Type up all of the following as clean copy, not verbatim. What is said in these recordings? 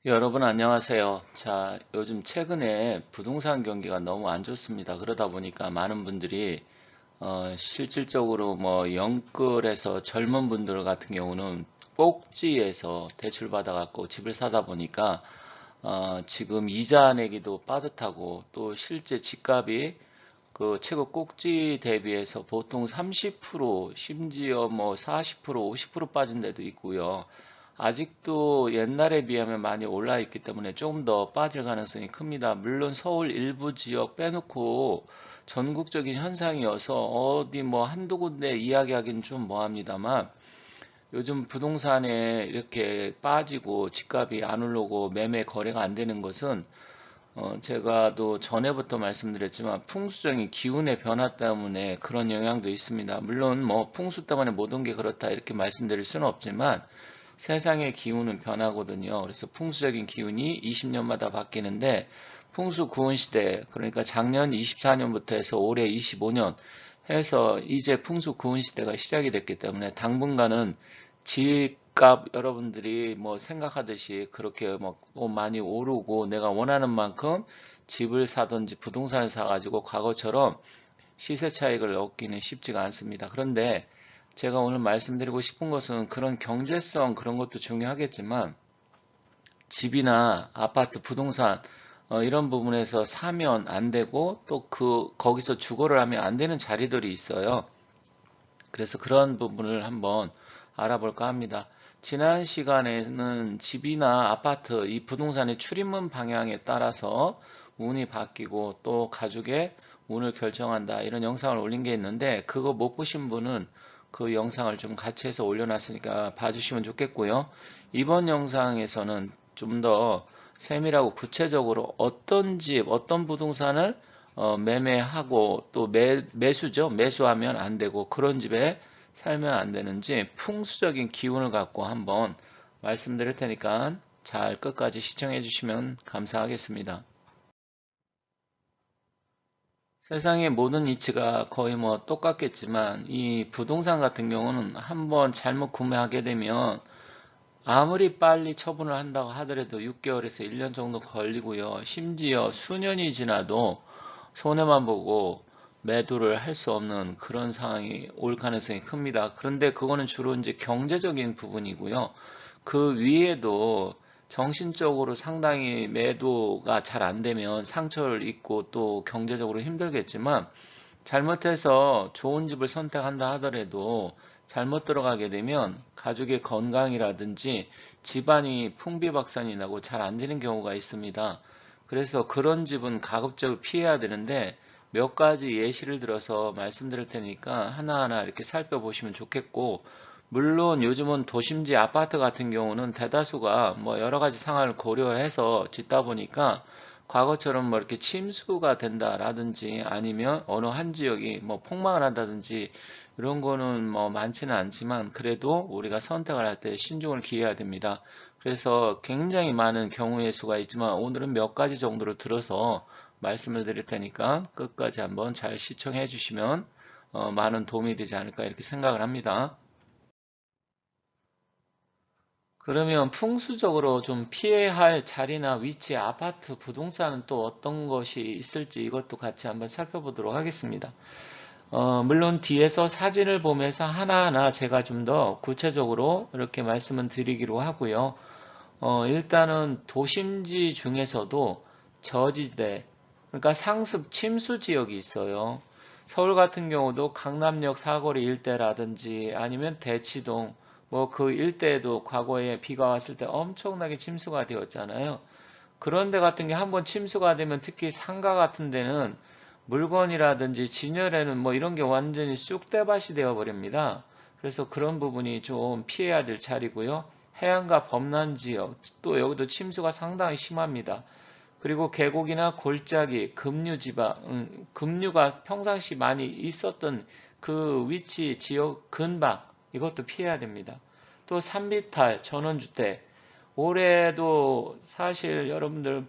여러분 안녕하세요. 자, 요즘 최근에 부동산 경기가 너무 안 좋습니다. 그러다 보니까 많은 분들이 실질적으로 뭐 영끌에서 젊은 분들 같은 경우는 꼭지에서 대출 받아갖고 집을 사다 보니까 지금 이자 내기도 빠듯하고 또 실제 집값이 그 최고 꼭지 대비해서 보통 30% 심지어 뭐 40%, 50% 빠진 데도 있고요. 아직도 옛날에 비하면 많이 올라 있기 때문에 조금 더 빠질 가능성이 큽니다. 물론 서울 일부 지역 빼놓고 전국적인 현상이어서 어디 뭐 한두 군데 이야기하기는 좀 뭐합니다만 요즘 부동산에 이렇게 빠지고 집값이 안 오르고 매매 거래가 안 되는 것은 제가 또 전에부터 말씀드렸지만 풍수적인 기운의 변화 때문에 그런 영향도 있습니다. 물론 뭐 풍수 때문에 모든 게 그렇다 이렇게 말씀드릴 수는 없지만 세상의 기운은 변하거든요. 그래서 풍수적인 기운이 20년마다 바뀌는데 풍수 구은 시대, 그러니까 작년 24년부터 해서 올해 25년 해서 이제 풍수 구은 시대가 시작이 됐기 때문에 당분간은 집값 여러분들이 뭐 생각하듯이 그렇게 뭐 많이 오르고 내가 원하는 만큼 집을 사든지 부동산을 사가지고 과거처럼 시세 차익을 얻기는 쉽지가 않습니다. 그런데 제가 오늘 말씀드리고 싶은 것은 그런 경제성 그런 것도 중요하겠지만 집이나 아파트, 부동산 이런 부분에서 사면 안 되고 또 거기서 주거를 하면 안 되는 자리들이 있어요. 그래서 그런 부분을 한번 알아볼까 합니다. 지난 시간에는 집이나 아파트, 이 부동산의 출입문 방향에 따라서 운이 바뀌고 또 가족의 운을 결정한다 이런 영상을 올린 게 있는데 그거 못 보신 분은 그 영상을 좀 같이 해서 올려놨으니까 봐주시면 좋겠고요. 이번 영상에서는 좀 더 세밀하고 구체적으로 어떤 집, 어떤 부동산을 매매하고 또 매수죠. 매수하면 안 되고 그런 집에 살면 안 되는지 풍수적인 기운을 갖고 한번 말씀드릴 테니까 잘 끝까지 시청해 주시면 감사하겠습니다. 세상의 모든 이치가 거의 뭐 똑같겠지만 이 부동산 같은 경우는 한번 잘못 구매하게 되면 아무리 빨리 처분을 한다고 하더라도 6개월에서 1년 정도 걸리고요. 심지어 수년이 지나도 손해만 보고 매도를 할 수 없는 그런 상황이 올 가능성이 큽니다. 그런데 그거는 주로 이제 경제적인 부분이고요. 그 위에도 정신적으로 상당히 매도가 잘 안 되면 상처를 입고 또 경제적으로 힘들겠지만 잘못해서 좋은 집을 선택한다 하더라도 잘못 들어가게 되면 가족의 건강이라든지 집안이 풍비박산이 나고 잘 안 되는 경우가 있습니다. 그래서 그런 집은 가급적으로 피해야 되는데 몇 가지 예시를 들어서 말씀드릴 테니까 하나하나 이렇게 살펴보시면 좋겠고, 물론 요즘은 도심지 아파트 같은 경우는 대다수가 뭐 여러 가지 상황을 고려해서 짓다 보니까 과거처럼 뭐 이렇게 침수가 된다라든지 아니면 어느 한 지역이 뭐 폭망을 한다든지 이런 거는 뭐 많지는 않지만 그래도 우리가 선택을 할 때 신중을 기해야 됩니다. 그래서 굉장히 많은 경우의 수가 있지만 오늘은 몇 가지 정도로 들어서 말씀을 드릴 테니까 끝까지 한번 잘 시청해 주시면 많은 도움이 되지 않을까 이렇게 생각을 합니다. 그러면 풍수적으로 좀 피해야 할 자리나 위치, 아파트, 부동산은 또 어떤 것이 있을지 이것도 같이 한번 살펴보도록 하겠습니다. 물론 뒤에서 사진을 보면서 하나하나 제가 좀 더 구체적으로 이렇게 말씀을 드리기로 하고요. 일단은 도심지 중에서도 저지대, 그러니까 상습 침수 지역이 있어요. 서울 같은 경우도 강남역 사거리 일대라든지 아니면 대치동, 뭐 그 일대에도 과거에 비가 왔을 때 엄청나게 침수가 되었잖아요. 그런 데 같은 게 한번 침수가 되면 특히 상가 같은 데는 물건이라든지 진열에는 뭐 이런 게 완전히 쑥대밭이 되어 버립니다. 그래서 그런 부분이 좀 피해야 될 자리고요. 해안가 범람 지역, 또 여기도 침수가 상당히 심합니다. 그리고 계곡이나 골짜기, 급류가 평상시 많이 있었던 그 위치, 지역 근방, 이것도 피해야 됩니다. 또 산비탈, 전원주택, 올해도 사실 여러분들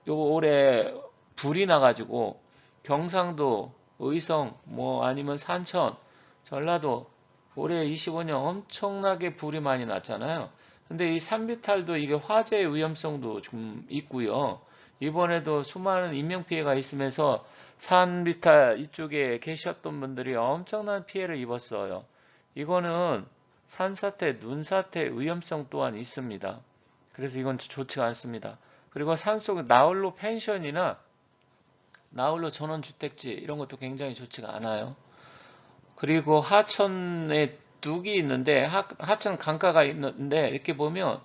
요 올해 불이 나가지고 경상도, 의성, 뭐 아니면 산천, 전라도 올해 25년 엄청나게 불이 많이 났잖아요. 근데 이 산비탈도 이게 화재의 위험성도 좀 있고요. 이번에도 수많은 인명피해가 있으면서 산비탈 이쪽에 계셨던 분들이 엄청난 피해를 입었어요. 이거는 산사태, 눈사태 위험성 또한 있습니다. 그래서 이건 좋지가 않습니다. 그리고 산속 나홀로 펜션이나 나홀로 전원주택지 이런 것도 굉장히 좋지가 않아요. 그리고 하천에 뚝이 있는데 하천 강가가 있는데 이렇게 보면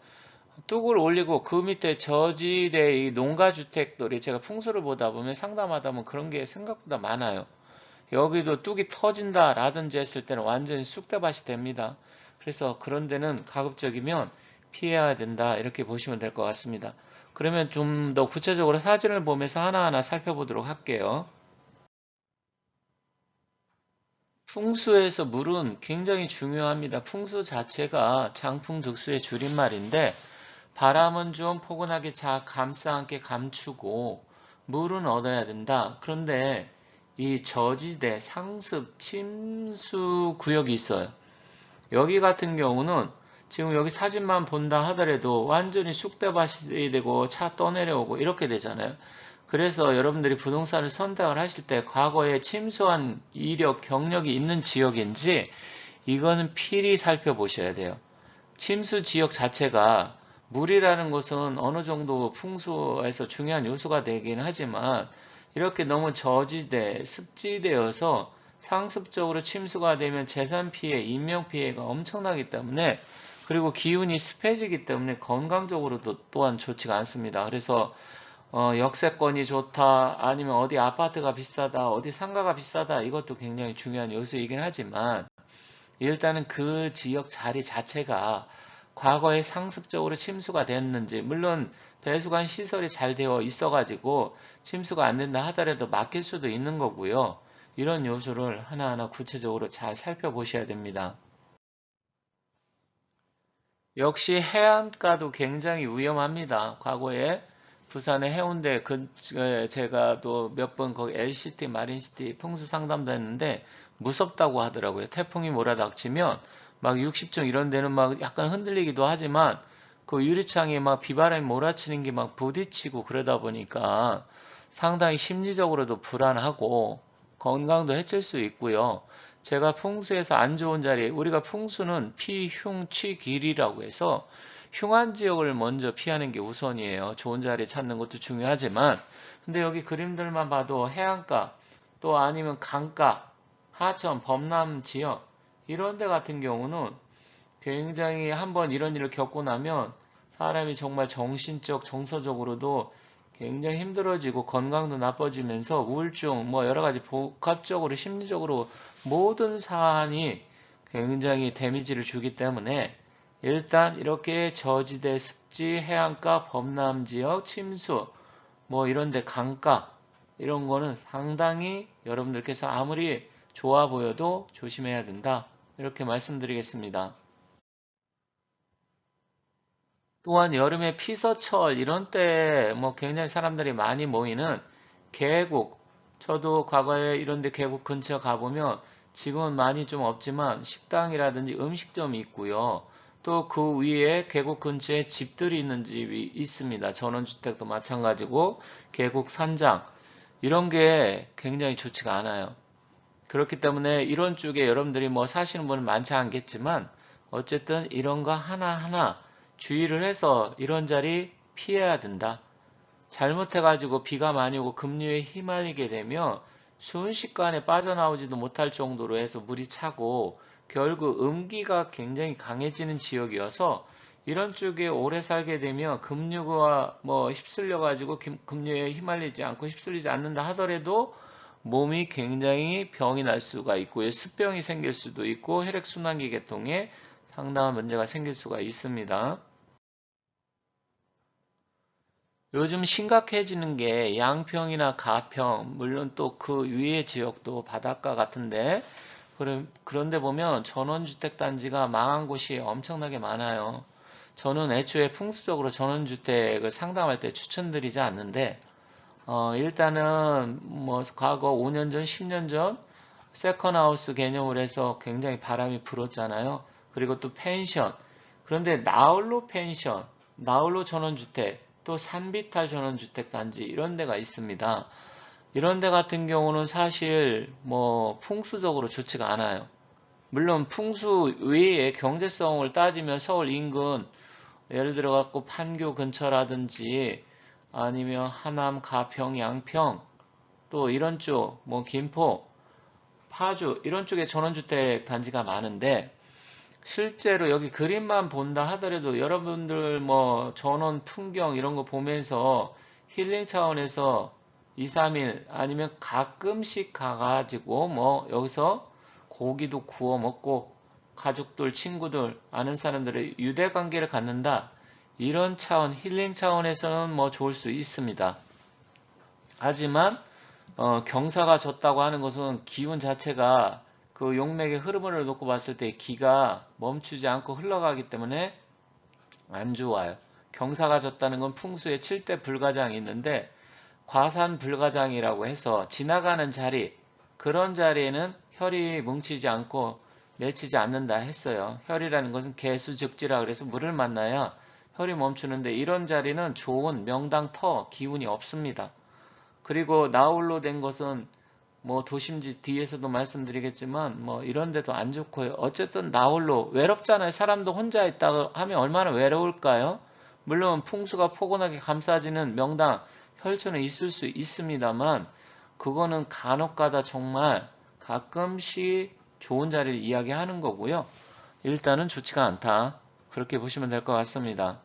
뚝을 올리고 그 밑에 저지대 이 농가주택들이 제가 풍수를 보다 보면 상담하다 보면 그런 게 생각보다 많아요. 여기도 뚝이 터진다라든지 했을 때는 완전히 쑥대밭이 됩니다. 그래서 그런 데는 가급적이면 피해야 된다 이렇게 보시면 될 것 같습니다. 그러면 좀 더 구체적으로 사진을 보면서 하나하나 살펴보도록 할게요. 풍수에서 물은 굉장히 중요합니다. 풍수 자체가 장풍 득수의 줄임말인데 바람은 좀 포근하게 감싸 안게 감추고 물은 얻어야 된다. 그런데 이 저지대, 상습, 침수 구역이 있어요. 여기 같은 경우는 지금 여기 사진만 본다 하더라도 완전히 쑥대밭이 되고 차 떠내려오고 이렇게 되잖아요. 그래서 여러분들이 부동산을 선택을 하실 때 과거에 침수한 이력, 경력이 있는 지역인지 이거는 필히 살펴보셔야 돼요. 침수 지역 자체가 물이라는 것은 어느 정도 풍수에서 중요한 요소가 되긴 하지만 이렇게 너무 저지대, 습지대여서 상습적으로 침수가 되면 재산 피해, 인명 피해가 엄청나기 때문에 그리고 기운이 습해지기 때문에 건강적으로도 또한 좋지가 않습니다. 그래서 역세권이 좋다, 아니면 어디 아파트가 비싸다, 어디 상가가 비싸다 이것도 굉장히 중요한 요소이긴 하지만 일단은 그 지역 자리 자체가 과거에 상습적으로 침수가 됐는지, 물론 배수관 시설이 잘 되어 있어가지고 침수가 안 된다 하더라도 막힐 수도 있는 거고요. 이런 요소를 하나하나 구체적으로 잘 살펴보셔야 됩니다. 역시 해안가도 굉장히 위험합니다. 과거에 부산의 해운대 제가 또 몇 번 거기 LCT, 마린시티 풍수 상담도 했는데 무섭다고 하더라고요. 태풍이 몰아닥치면 막 60층 이런 데는 막 약간 흔들리기도 하지만 그 유리창에 막 비바람이 몰아치는 게 막 부딪히고 그러다 보니까 상당히 심리적으로도 불안하고 건강도 해칠 수 있고요. 제가 풍수에서 안 좋은 자리, 우리가 풍수는 피, 흉, 취, 길이라고 해서 흉한 지역을 먼저 피하는 게 우선이에요. 좋은 자리 찾는 것도 중요하지만 근데 여기 그림들만 봐도 해안가 또 아니면 강가, 하천, 범람 지역 이런 데 같은 경우는 굉장히 한번 이런 일을 겪고 나면 사람이 정말 정신적, 정서적으로도 굉장히 힘들어지고 건강도 나빠지면서 우울증, 뭐 여러 가지 복합적으로 심리적으로 모든 사안이 굉장히 데미지를 주기 때문에 일단 이렇게 저지대, 습지, 해안가, 범람 지역, 침수, 뭐 이런데 강가 이런 거는 상당히 여러분들께서 아무리 좋아 보여도 조심해야 된다. 이렇게 말씀드리겠습니다. 또한 여름에 피서철 이런 때 뭐 굉장히 사람들이 많이 모이는 계곡, 저도 과거에 이런 데 계곡 근처 가보면 지금은 많이 좀 없지만 식당이라든지 음식점이 있고요. 또 그 위에 계곡 근처에 집들이 있는 집이 있습니다. 전원주택도 마찬가지고 계곡 산장 이런 게 굉장히 좋지가 않아요. 그렇기 때문에 이런 쪽에 여러분들이 뭐 사시는 분은 많지 않겠지만 어쨌든 이런 거 하나하나 주의를 해서 이런 자리 피해야 된다. 잘못해가지고 비가 많이 오고 급류에 휘말리게 되면 순식간에 빠져나오지도 못할 정도로 해서 물이 차고 결국 음기가 굉장히 강해지는 지역이어서 이런 쪽에 오래 살게 되면 급류가 뭐 휩쓸려가지고 급류에 휘말리지 않고 휩쓸리지 않는다 하더라도 몸이 굉장히 병이 날 수가 있고요. 습병이 생길 수도 있고 혈액순환기 계통에 상당한 문제가 생길 수가 있습니다. 요즘 심각해지는 게 양평이나 가평, 물론 또 그 위의 지역도 바닷가 같은데, 그런데 보면 전원주택 단지가 망한 곳이 엄청나게 많아요. 저는 애초에 풍수적으로 전원주택을 상담할 때 추천드리지 않는데, 일단은 뭐 과거 5년 전, 10년 전 세컨하우스 개념을 해서 굉장히 바람이 불었잖아요. 그리고 또 펜션. 그런데 나홀로 펜션, 나홀로 전원주택, 또 산비탈 전원주택 단지 이런 데가 있습니다. 이런 데 같은 경우는 사실 뭐 풍수적으로 좋지가 않아요. 물론 풍수 외에 경제성을 따지면 서울 인근 예를 들어 갖고 판교 근처라든지 아니면 하남, 가평, 양평 또 이런 쪽, 뭐 김포, 파주 이런 쪽에 전원주택 단지가 많은데 실제로 여기 그림만 본다 하더라도 여러분들 뭐 전원 풍경 이런 거 보면서 힐링 차원에서 2, 3일 아니면 가끔씩 가가지고 뭐 여기서 고기도 구워 먹고 가족들, 친구들, 아는 사람들의 유대 관계를 갖는다. 이런 차원, 힐링 차원에서는 뭐 좋을 수 있습니다. 하지만 경사가 졌다고 하는 것은 기운 자체가 그 용맥의 흐름을 놓고 봤을 때 기가 멈추지 않고 흘러가기 때문에 안 좋아요. 경사가 졌다는 건 풍수에 7대 불가장이 있는데 과산 불가장이라고 해서 지나가는 자리, 그런 자리에는 혈이 뭉치지 않고 맺히지 않는다 했어요. 혈이라는 것은 개수즉지라 그래서 물을 만나야 혈이 멈추는데 이런 자리는 좋은 명당 터 기운이 없습니다. 그리고 나홀로 된 것은 뭐 도심지 뒤에서도 말씀드리겠지만 뭐 이런 데도 안 좋고요. 어쨌든 나홀로 외롭잖아요. 사람도 혼자 있다고 하면 얼마나 외로울까요? 물론 풍수가 포근하게 감싸지는 명당 혈처는 있을 수 있습니다만 그거는 간혹가다 정말 가끔씩 좋은 자리를 이야기하는 거고요. 일단은 좋지가 않다. 그렇게 보시면 될 것 같습니다.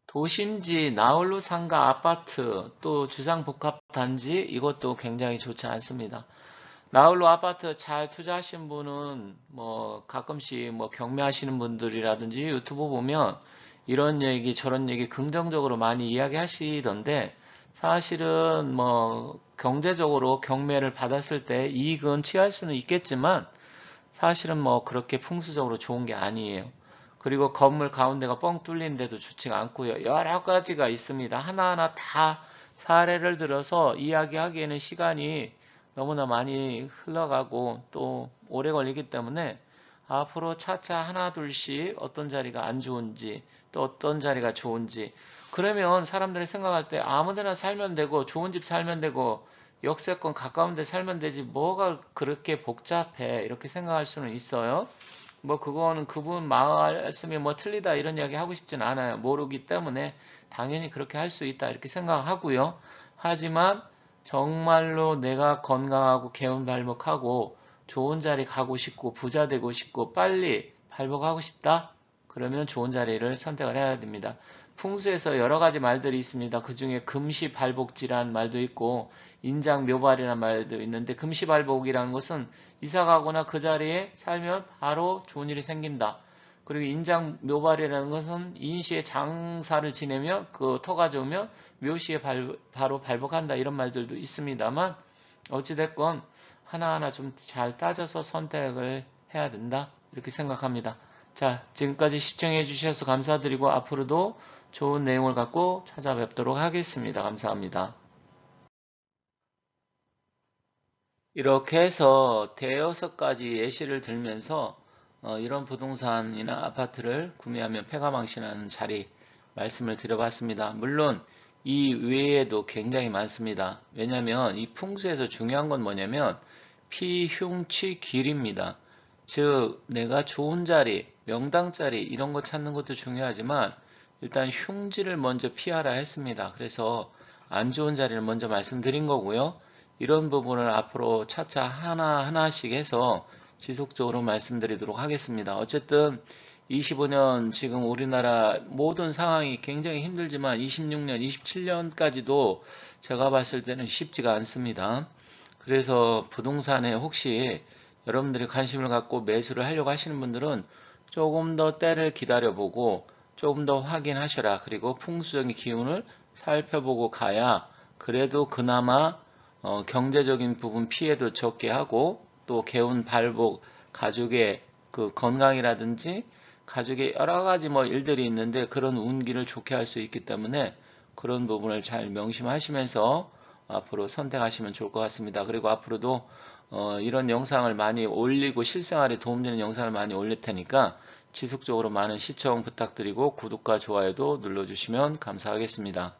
도심지, 나홀로 상가 아파트, 또 주상복합단지 이것도 굉장히 좋지 않습니다. 나홀로 아파트 잘 투자하신 분은 뭐 가끔씩 뭐 경매하시는 분들이라든지 유튜브 보면 이런 얘기 저런 얘기 긍정적으로 많이 이야기하시던데 사실은 뭐 경제적으로 경매를 받았을 때 이익은 취할 수는 있겠지만 사실은 뭐 그렇게 풍수적으로 좋은 게 아니에요. 그리고 건물 가운데가 뻥 뚫린 데도 좋지가 않고요. 여러 가지가 있습니다. 하나하나 다 사례를 들어서 이야기하기에는 시간이 너무나 많이 흘러가고 또 오래 걸리기 때문에 앞으로 차차 하나 둘씩 어떤 자리가 안 좋은지 또 어떤 자리가 좋은지 그러면 사람들이 생각할 때 아무데나 살면 되고 좋은 집 살면 되고 역세권 가까운 데 살면 되지 뭐가 그렇게 복잡해 이렇게 생각할 수는 있어요. 뭐 그거는 그분 말씀이 뭐 틀리다 이런 이야기 하고 싶진 않아요. 모르기 때문에 당연히 그렇게 할 수 있다 이렇게 생각하고요. 하지만 정말로 내가 건강하고 개운발목하고 좋은 자리 가고 싶고 부자 되고 싶고 빨리 발복하고 싶다? 그러면 좋은 자리를 선택을 해야 됩니다. 풍수에서 여러 가지 말들이 있습니다. 그 중에 금시발복지라는 말도 있고 인장묘발이라는 말도 있는데 금시발복이라는 것은 이사 가거나 그 자리에 살면 바로 좋은 일이 생긴다. 그리고 인장묘발이라는 것은 인시에 장사를 지내면 그 터가 좋으면 묘시에 바로 발복한다 이런 말들도 있습니다만 어찌됐건 하나하나 좀 잘 따져서 선택을 해야 된다 이렇게 생각합니다. 자, 지금까지 시청해 주셔서 감사드리고 앞으로도 좋은 내용을 갖고 찾아뵙도록 하겠습니다. 감사합니다. 이렇게 해서 대여섯 가지 예시를 들면서 이런 부동산이나 아파트를 구매하면 폐가망신하는 자리 말씀을 드려봤습니다. 물론 이 외에도 굉장히 많습니다. 왜냐하면 이 풍수에서 중요한 건 뭐냐면 피흉취길입니다. 즉 내가 좋은 자리, 명당 자리 이런 거 찾는 것도 중요하지만 일단 흉지를 먼저 피하라 했습니다. 그래서 안 좋은 자리를 먼저 말씀드린 거고요. 이런 부분을 앞으로 차차 하나하나씩 해서 지속적으로 말씀드리도록 하겠습니다. 어쨌든 25년 지금 우리나라 모든 상황이 굉장히 힘들지만 26년, 27년까지도 제가 봤을 때는 쉽지가 않습니다. 그래서 부동산에 혹시 여러분들이 관심을 갖고 매수를 하려고 하시는 분들은 조금 더 때를 기다려보고 조금 더 확인하셔라. 그리고 풍수적인 기운을 살펴보고 가야 그래도 그나마 경제적인 부분 피해도 적게 하고 또 개운 발복 가족의 그 건강이라든지 가족의 여러 가지 뭐 일들이 있는데 그런 운기를 좋게 할 수 있기 때문에 그런 부분을 잘 명심하시면서 앞으로 선택하시면 좋을 것 같습니다. 그리고 앞으로도 이런 영상을 많이 올리고 실생활에 도움되는 영상을 많이 올릴 테니까 지속적으로 많은 시청 부탁드리고 구독과 좋아요도 눌러주시면 감사하겠습니다.